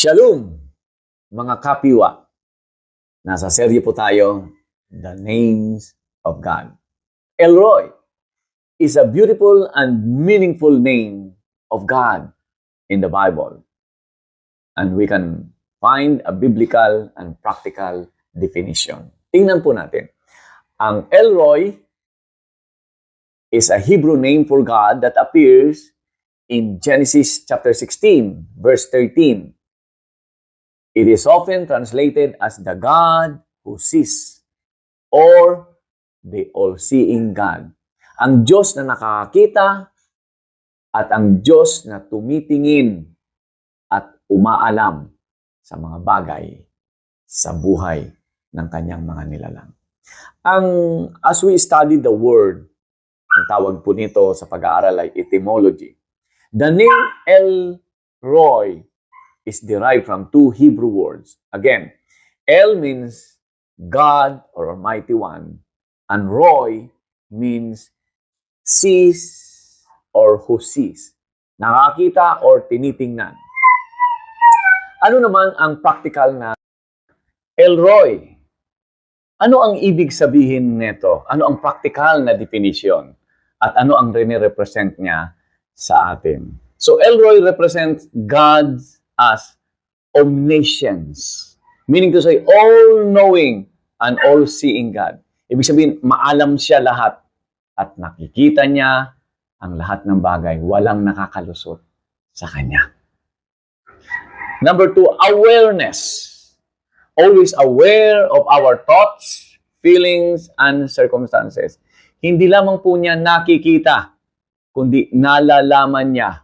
Shalom, mga kapiwa. Nasa serye po tayo, The Names of God. Elroy is a beautiful and meaningful name of God in the Bible. And we can find a biblical and practical definition. Tingnan po natin. Ang Elroy is a Hebrew name for God that appears in Genesis chapter 16, verse 13. It is often translated as the God who sees or the all-seeing God. Ang Diyos na nakakakita at ang Diyos na tumitingin at umaalam sa mga bagay sa buhay ng kanyang mga nilalang. As we study the Word, ang tawag po nito sa pag-aaral ay etymology. The name El-Roy is derived from two Hebrew words. Again, El means God or Almighty One, and Roy means sees or who sees. Nakakita or tinitingnan. Ano naman ang practical na Elroy? Ano ang ibig sabihin nito? Ano ang practical na definition? At ano ang rene-represent niya sa atin? So Elroy represents God's as omniscience. Meaning to say, all-knowing and all-seeing God. Ibig sabihin, maalam siya lahat at nakikita niya ang lahat ng bagay. Walang nakakalusot sa kanya. Number 2, awareness. Always aware of our thoughts, feelings, and circumstances. Hindi lamang po niya nakikita, kundi nalalaman niya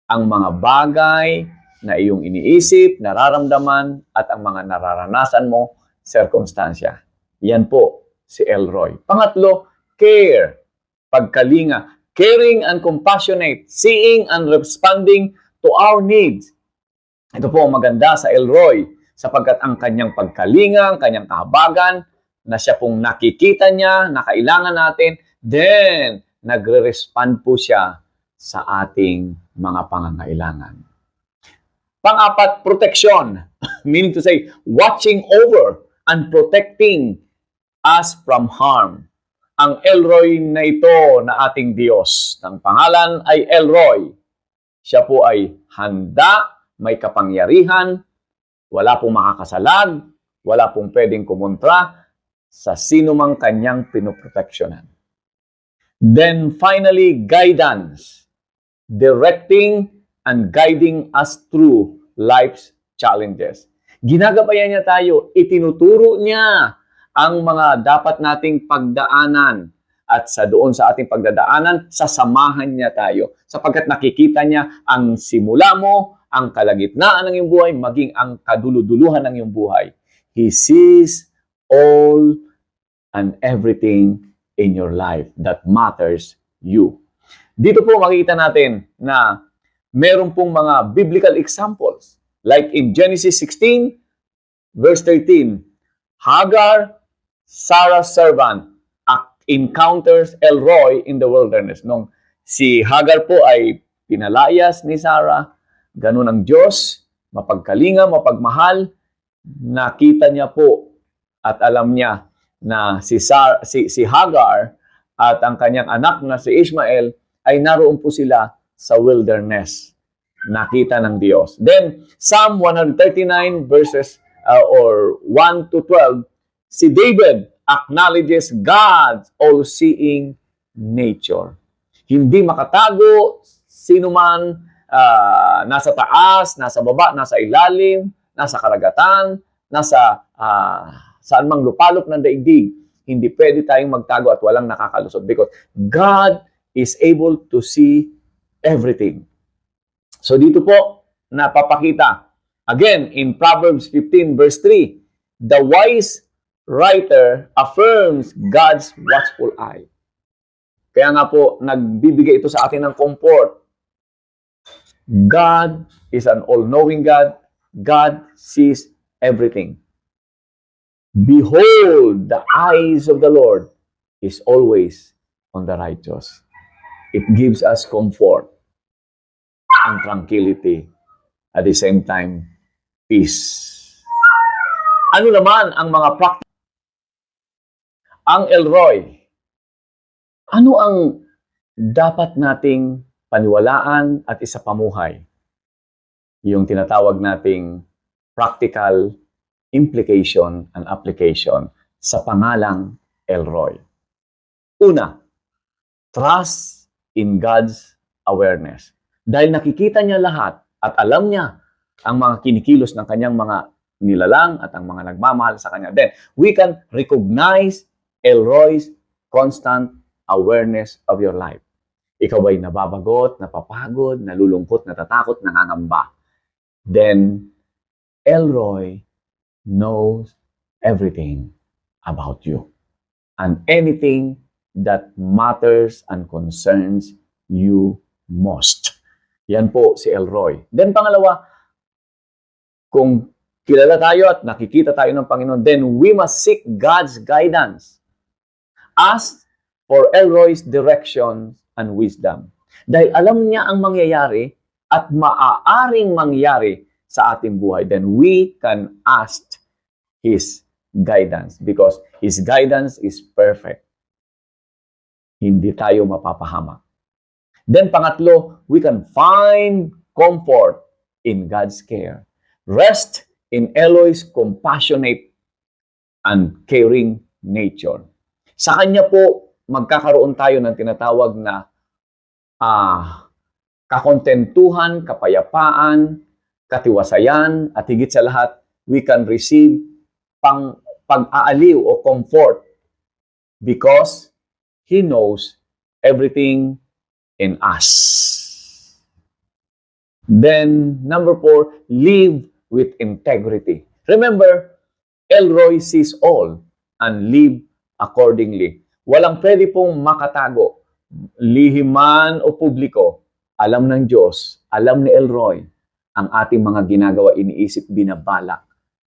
ang mga bagay na iyong iniisip, nararamdaman, at ang mga nararanasan mo, circumstansya. Yan po si Elroy. Pangatlo, care. Pagkalinga. Caring and compassionate. Seeing and responding to our needs. Ito po ang maganda sa Elroy, sapagkat ang kanyang pagkalinga, ang kanyang kahabagan, na siya pong nakikita niya, na kailangan natin, then nagre-respond po siya sa ating mga pangangailangan. Pang-apat, protection. Meaning to say, watching over and protecting us from harm. Ang Elroy na ito na ating Diyos, ng pangalan ay Elroy. Siya po ay handa, may kapangyarihan, wala pong makakasalag, wala pong pwedeng kumontra sa sino mang kanyang pinoproteksyonan. Then finally, guidance. Directing and guiding us through life's challenges. Ginagabayan niya tayo, itinuturo niya ang mga dapat nating pagdaanan at sa doon sa ating pagdadaanan, sasamahan niya tayo sapagkat nakikita niya ang simula mo, ang kalagitnaan ng iyong buhay, maging ang kaduluduluhan ng iyong buhay. He sees all and everything in your life that matters you. Dito po makikita natin na meron pong mga biblical examples. Like in Genesis 16, verse 13, Hagar, Sarah's servant, encounters Elroy in the wilderness. Nung si Hagar po ay pinalayas ni Sarah, ganun ang Diyos, mapagkalinga, mapagmahal, nakita niya po at alam niya na si Hagar at ang kanyang anak na si Ishmael ay naroon po sila sa wilderness. Nakita ng Diyos. Then, Psalm 139 verses 1 to 12, si David acknowledges God's all-seeing nature. Hindi makatago, sino man nasa taas, nasa baba, nasa ilalim, nasa karagatan, nasa saan mang lupalop ng daigdig, hindi pwede tayong magtago at walang nakakalusot because God is able to see everything. So dito po, napapakita, again, in Proverbs 15 verse 3, the wise writer affirms God's watchful eye. Kaya nga po, nagbibigay ito sa atin ng comfort. God is an all-knowing God. God sees everything. Behold, the eyes of the Lord is always on the righteous. It gives us comfort and tranquility at the same time peace. Ano naman ang mga practice? Ang Elroy, ano ang dapat nating paniwalaan at isapamuhay? Yung tinatawag nating practical implication and application sa pangalang Elroy. Una, trust in God's awareness. Dahil nakikita niya lahat at alam niya ang mga kinikilos ng kanyang mga nilalang at ang mga nagmamahal sa kanya. Then, we can recognize Elroy's constant awareness of your life. Ikaw ba'y nababagot, napapagod, nalulungkot, natatakot, nangangamba? Then, Elroy knows everything about you and anything that matters and concerns you most. Yan po si Elroy. Then pangalawa, kung kilala tayo at nakikita tayo ng Panginoon, then we must seek God's guidance. Ask for Elroy's direction and wisdom. Dahil alam niya ang mangyayari at maaaring mangyari sa ating buhay, then we can ask His guidance because His guidance is perfect. Hindi tayo mapapahamak. Then pangatlo, we can find comfort in God's care. Rest in Elroy's compassionate and caring nature. Sa Kanya po, magkakaroon tayo ng tinatawag na kakontentuhan, kapayapaan, katiwasayan, at higit sa lahat, we can receive pag-aaliw o comfort because He knows everything in us. Then, number 4, live with integrity. Remember, Elroy sees all and live accordingly. Walang pwede pong makatago. Lihim man o publiko, alam ng Diyos, alam ni Elroy, ang ating mga ginagawa, iniisip, binabalak.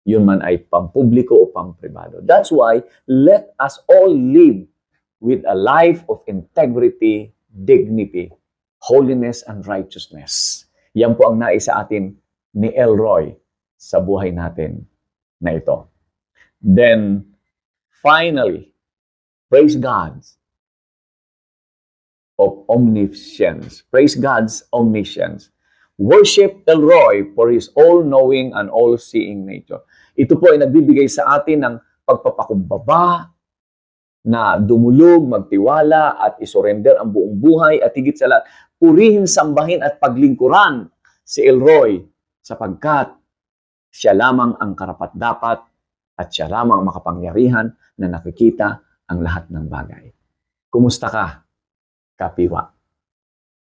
Yun man ay pampubliko o pampribado. That's why, let us all live with a life of integrity, dignity, holiness, and righteousness. Yan po ang nais sa atin ni Elroy sa buhay natin na ito. Then, finally, praise God of omniscience. Praise God's omniscience. Worship Elroy for His all-knowing and all-seeing nature. Ito po ay nagbibigay sa atin ng pagpapakumbaba, na dumulog, magtiwala, at isurrender ang buong buhay, at higit sa lahat, purihin, sambahin, at paglingkuran si Elroy sapagkat siya lamang ang karapat-dapat at siya lamang ang makapangyarihan na nakikita ang lahat ng bagay. Kumusta ka, kapiwa?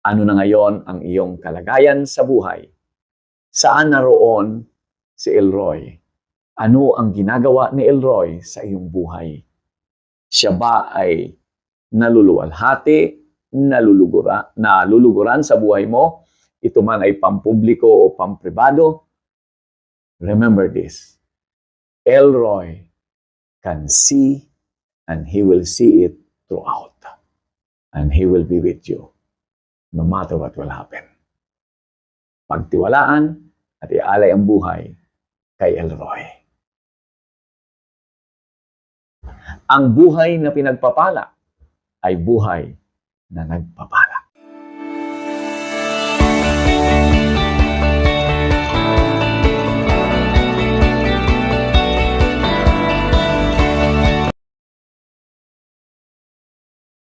Ano na ngayon ang iyong kalagayan sa buhay? Saan naroon si Elroy? Ano ang ginagawa ni Elroy sa iyong buhay? Siya ba ay naluluwalhati, naluluguran sa buhay mo? Ito man ay pampubliko o pampribado? Remember this. Elroy can see and He will see it throughout. And He will be with you no matter what will happen. Pagtiwalaan at ialay ang buhay kay Elroy. Ang buhay na pinagpapala ay buhay na nagpapala.